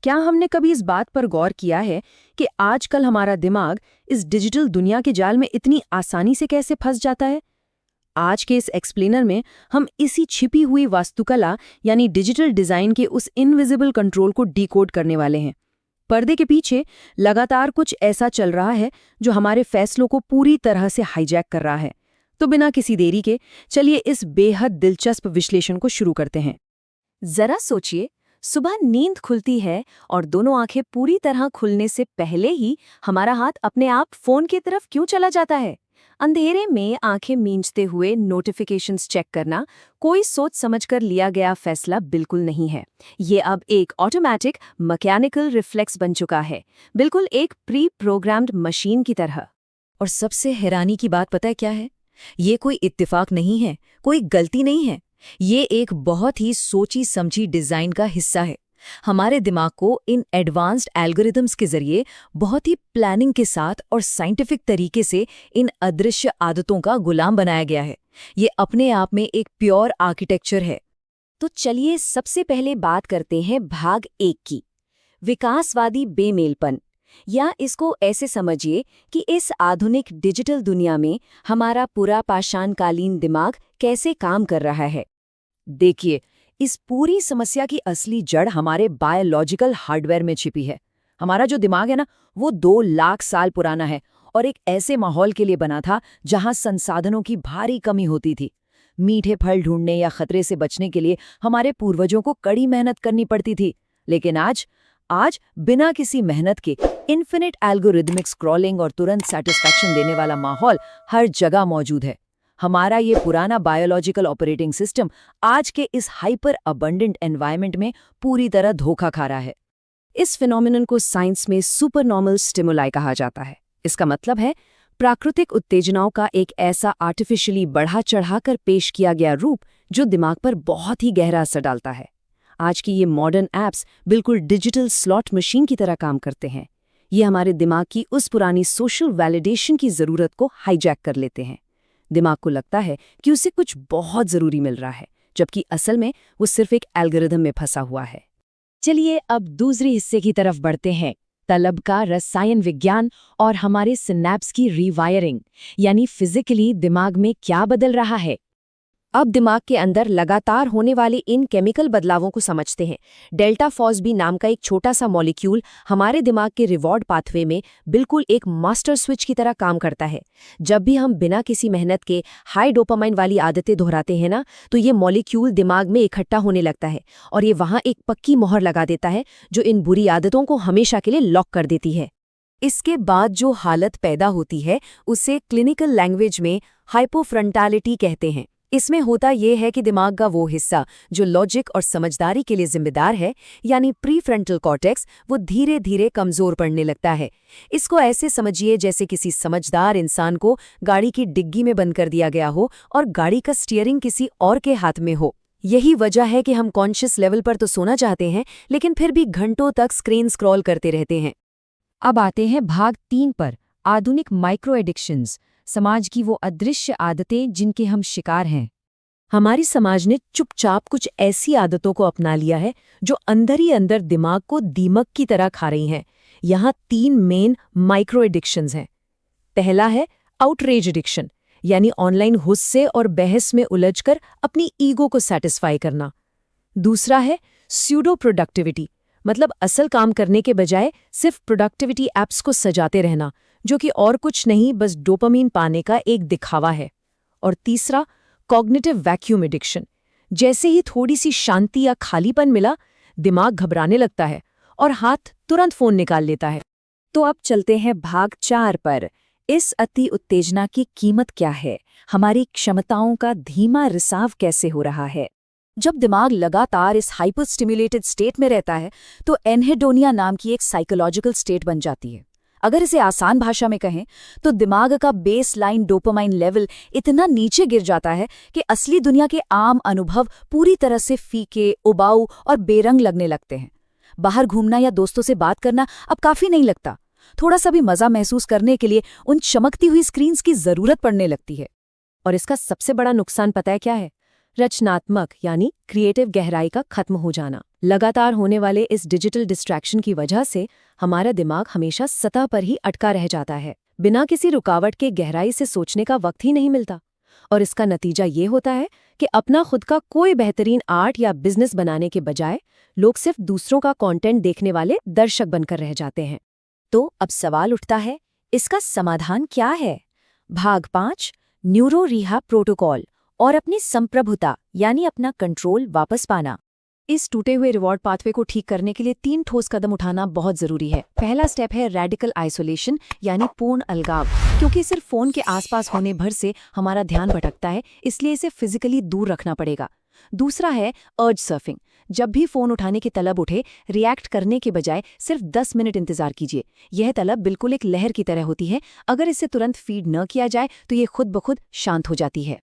क्या हमने कभी इस बात पर गौर किया है कि आजकल हमारा दिमाग इस डिजिटल दुनिया के जाल में इतनी आसानी से कैसे फंस जाता है? आज के इस एक्सप्लेनर में हम इसी छिपी हुई वास्तुकला यानी डिजिटल डिजाइन के उस इनविजिबल कंट्रोल को डिकोड करने वाले हैं। पर्दे के पीछे लगातार कुछ ऐसा चल रहा है जो हमारे फैसलों को पूरी तरह से हाईजैक कर रहा है। तो बिना किसी देरी के चलिए इस बेहद दिलचस्प विश्लेषण को शुरू करते हैं। जरा सोचिए, सुबह नींद खुलती है और दोनों आंखें पूरी तरह खुलने से पहले ही हमारा हाथ अपने आप फोन की तरफ क्यों चला जाता है? अंधेरे में आंखें मींचते हुए नोटिफिकेशंस चेक करना कोई सोच समझकर लिया गया फैसला बिल्कुल नहीं है। ये अब एक ऑटोमेटिक मैकेनिकल रिफ्लेक्स बन चुका है, बिल्कुल एक प्री प्रोग्राम्ड मशीन की तरह। और सबसे हैरानी की बात पता है क्या है? ये कोई इत्तेफाक नहीं है, कोई गलती नहीं है। ये एक बहुत ही सोची समझी डिजाइन का हिस्सा है। हमारे दिमाग को इन एडवांस्ड एल्गोरिदम्स के जरिए बहुत ही प्लानिंग के साथ और साइंटिफिक तरीके से इन अदृश्य आदतों का गुलाम बनाया गया है। ये अपने आप में एक प्योर आर्किटेक्चर है। तो चलिए सबसे पहले बात करते हैं भाग 1 की, विकासवादी बेमेलपन। या इसको ऐसे समझिए कि इस आधुनिक डिजिटल दुनिया में हमारा पूरा पाषाणकालीन दिमाग कैसे काम कर रहा है। देखिए, इस पूरी समस्या की असली जड़ हमारे बायोलॉजिकल हार्डवेयर में छिपी है। हमारा जो दिमाग है ना, वो 2 लाख साल पुराना है और एक ऐसे माहौल के लिए बना था जहां संसाधनों की भारी कमी होती थी। मीठे फल ढूंढने या खतरे से बचने के लिए हमारे पूर्वजों को कड़ी मेहनत करनी पड़ती थी। लेकिन आज बिना किसी मेहनत के इन्फिनिट एल्गोरिदमिक स्क्रॉलिंग और तुरंत सैटिस्फैक्शन देने वाला माहौल हर जगह मौजूद है। हमारा ये पुराना बायोलॉजिकल ऑपरेटिंग सिस्टम आज के इस हाइपर अबंडेंट एनवायरनमेंट में पूरी तरह धोखा खा रहा है। इस फिनोमिनन को साइंस में सुपरनॉर्मल स्टिमुलाई कहा जाता है। इसका मतलब है प्राकृतिक उत्तेजनाओं का एक ऐसा आर्टिफिशियली बढ़ा चढ़ाकर पेश किया गया रूप जो दिमाग पर बहुत ही गहरा असर डालता है। आज की ये मॉडर्न ऐप्स बिल्कुल डिजिटल स्लॉट मशीन की तरह काम करते हैं। ये हमारे दिमाग की उस पुरानी सोशल वैलिडेशन की ज़रूरत को हाईजैक कर लेते हैं। दिमाग को लगता है कि उसे कुछ बहुत ज़रूरी मिल रहा है, जबकि असल में वो सिर्फ एक एल्गोरिदम में फंसा हुआ है। चलिए अब दूसरे हिस्से की तरफ बढ़ते हैं, तलब का रसायन विज्ञान और हमारे सिनैप्स की रीवायरिंग, यानी फिजिकली दिमाग में क्या बदल रहा है। अब दिमाग के अंदर लगातार होने वाले इन केमिकल बदलावों को समझते हैं। डेल्टा फॉस्बी नाम का एक छोटा सा मॉलिक्यूल हमारे दिमाग के रिवॉर्ड पाथवे में बिल्कुल एक मास्टर स्विच की तरह काम करता है। जब भी हम बिना किसी मेहनत के हाई डोपामाइन वाली आदतें दोहराते हैं ना, तो ये मॉलिक्यूल दिमाग में इकट्ठा होने लगता है और ये वहाँ एक पक्की मोहर लगा देता है जो इन बुरी आदतों को हमेशा के लिए लॉक कर देती है। इसके बाद जो हालत पैदा होती है उसे क्लिनिकल लैंग्वेज में हाइपोफ्रंटालिटी कहते हैं। इसमें होता यह है कि दिमाग का वो हिस्सा जो लॉजिक और समझदारी के लिए जिम्मेदार है, यानी प्रीफ्रंटल कॉर्टेक्स, वो धीरे धीरे कमजोर पड़ने लगता है। इसको ऐसे समझिए जैसे किसी समझदार इंसान को गाड़ी की डिग्गी में बंद कर दिया गया हो और गाड़ी का स्टीयरिंग किसी और के हाथ में हो। यही वजह है कि हम कॉन्शियस लेवल पर तो सोना चाहते हैं, लेकिन फिर भी घंटों तक स्क्रीन स्क्रॉल करते रहते हैं। अब आते हैं भाग 3 पर, आधुनिक माइक्रो एडिक्शंस, समाज की वो अदृश्य आदतें जिनके हम शिकार हैं। हमारी समाज ने चुपचाप कुछ ऐसी आदतों को अपना लिया है जो अंदर ही अंदर दिमाग को दीमक की तरह खा रही हैं। यहाँ 3 मेन माइक्रो एडिक्शंस हैं। पहला है आउटरेज एडिक्शन, यानी ऑनलाइन गुस्से और बहस में उलझकर अपनी ईगो को सैटिस्फाई करना। दूसरा है स्यूडो प्रोडक्टिविटी, मतलब असल काम करने के बजाय सिर्फ प्रोडक्टिविटी ऐप्स को सजाते रहना, जो कि और कुछ नहीं बस डोपामीन पाने का एक दिखावा है। और तीसरा कॉग्निटिव वैक्यूम एडिक्शन, जैसे ही थोड़ी सी शांति या खालीपन मिला, दिमाग घबराने लगता है और हाथ तुरंत फोन निकाल लेता है। तो अब चलते हैं भाग 4 पर। इस अति उत्तेजना की कीमत क्या है? हमारी क्षमताओं का धीमा रिसाव कैसे हो रहा है? जब दिमाग लगातार इस हाइपर स्टिमुलेटेड स्टेट में रहता है तो एनहेडोनिया नाम की एक साइकोलॉजिकल स्टेट बन जाती है। अगर इसे आसान भाषा में कहें तो दिमाग का बेसलाइन डोपामाइन लेवल इतना नीचे गिर जाता है कि असली दुनिया के आम अनुभव पूरी तरह से फीके, उबाऊ और बेरंग लगने लगते हैं। बाहर घूमना या दोस्तों से बात करना अब काफी नहीं लगता। थोड़ा सा भी मजा महसूस करने के लिए उन चमकती हुई स्क्रीन्स की जरूरत पड़ने लगती है। और इसका सबसे बड़ा नुकसान पता है क्या है? रचनात्मक यानी क्रिएटिव गहराई का खत्म हो जाना। लगातार होने वाले इस डिजिटल डिस्ट्रैक्शन की वजह से हमारा दिमाग हमेशा सतह पर ही अटका रह जाता है, बिना किसी रुकावट के गहराई से सोचने का वक्त ही नहीं मिलता। और इसका नतीजा ये होता है कि अपना खुद का कोई बेहतरीन आर्ट या बिजनेस बनाने के बजाय लोग सिर्फ दूसरों का कंटेंट देखने वाले दर्शक बनकर रह जाते हैं। तो अब सवाल उठता है, इसका समाधान क्या है? भाग 5, न्यूरो रिहा प्रोटोकॉल और अपनी संप्रभुता यानी अपना कंट्रोल वापस पाना। इस टूटे हुए रिवॉर्ड पाथवे को ठीक करने के लिए 3 ठोस कदम उठाना बहुत जरूरी है। पहला स्टेप है रेडिकल आइसोलेशन यानी पूर्ण अलगाव, क्योंकि सिर्फ फोन के आसपास होने भर से हमारा ध्यान भटकता है, इसलिए इसे फिजिकली दूर रखना पड़ेगा। दूसरा है अर्ज सर्फिंग। जब भी फोन उठाने की तलब उठे, रिएक्ट करने के बजाय सिर्फ 10 मिनट इंतजार कीजिए। यह तलब बिल्कुल एक लहर की तरह होती है, अगर इसे तुरंत फीड न किया जाए तो ये खुद ब खुद शांत हो जाती है।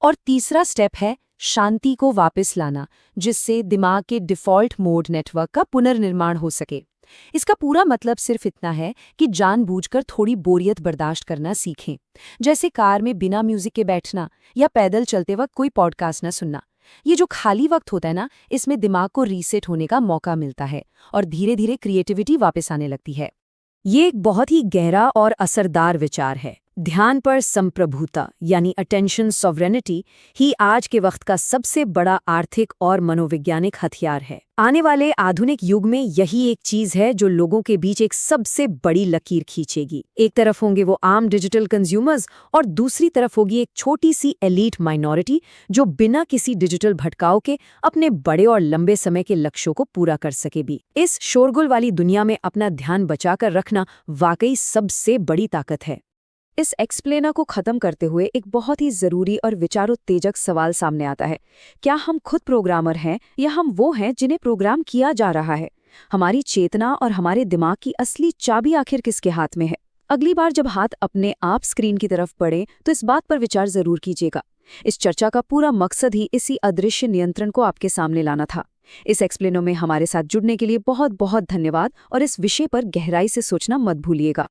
और तीसरा स्टेप है शांति को वापस लाना, जिससे दिमाग के डिफ़ॉल्ट मोड नेटवर्क का पुनर्निर्माण हो सके। इसका पूरा मतलब सिर्फ इतना है कि जानबूझकर थोड़ी बोरियत बर्दाश्त करना सीखें, जैसे कार में बिना म्यूजिक के बैठना या पैदल चलते वक्त कोई पॉडकास्ट न सुनना। ये जो खाली वक्त होता है ना, इसमें दिमाग को रीसेट होने का मौका मिलता है और धीरे धीरे क्रिएटिविटी वापस आने लगती है। ये एक बहुत ही गहरा और असरदार विचार है। ध्यान पर संप्रभुता यानी अटेंशन सॉवरेनिटी ही आज के वक्त का सबसे बड़ा आर्थिक और मनोवैज्ञानिक हथियार है। आने वाले आधुनिक युग में यही एक चीज है जो लोगों के बीच एक सबसे बड़ी लकीर खींचेगी। एक तरफ होंगे वो आम डिजिटल कंज्यूमर्स और दूसरी तरफ होगी एक छोटी सी एलीट माइनॉरिटी जो बिना किसी डिजिटल भटकाव के अपने बड़े और लंबे समय के लक्ष्यों को पूरा कर सके भी। इस शोरगुल वाली दुनिया में अपना ध्यान बचाकर रखना वाकई सबसे बड़ी ताकत है। इस एक्सप्लेनर को खत्म करते हुए एक बहुत ही जरूरी और विचारोत्तेजक सवाल सामने आता है। क्या हम खुद प्रोग्रामर हैं या हम वो हैं जिन्हें प्रोग्राम किया जा रहा है? हमारी चेतना और हमारे दिमाग की असली चाबी आखिर किसके हाथ में है? अगली बार जब हाथ अपने आप स्क्रीन की तरफ बढ़े तो इस बात पर विचार जरूर कीजिएगा। इस चर्चा का पूरा मकसद ही इसी अदृश्य नियंत्रण को आपके सामने लाना था। इस एक्सप्लेनर में हमारे साथ जुड़ने के लिए बहुत बहुत धन्यवाद और इस विषय पर गहराई से सोचना मत भूलिएगा।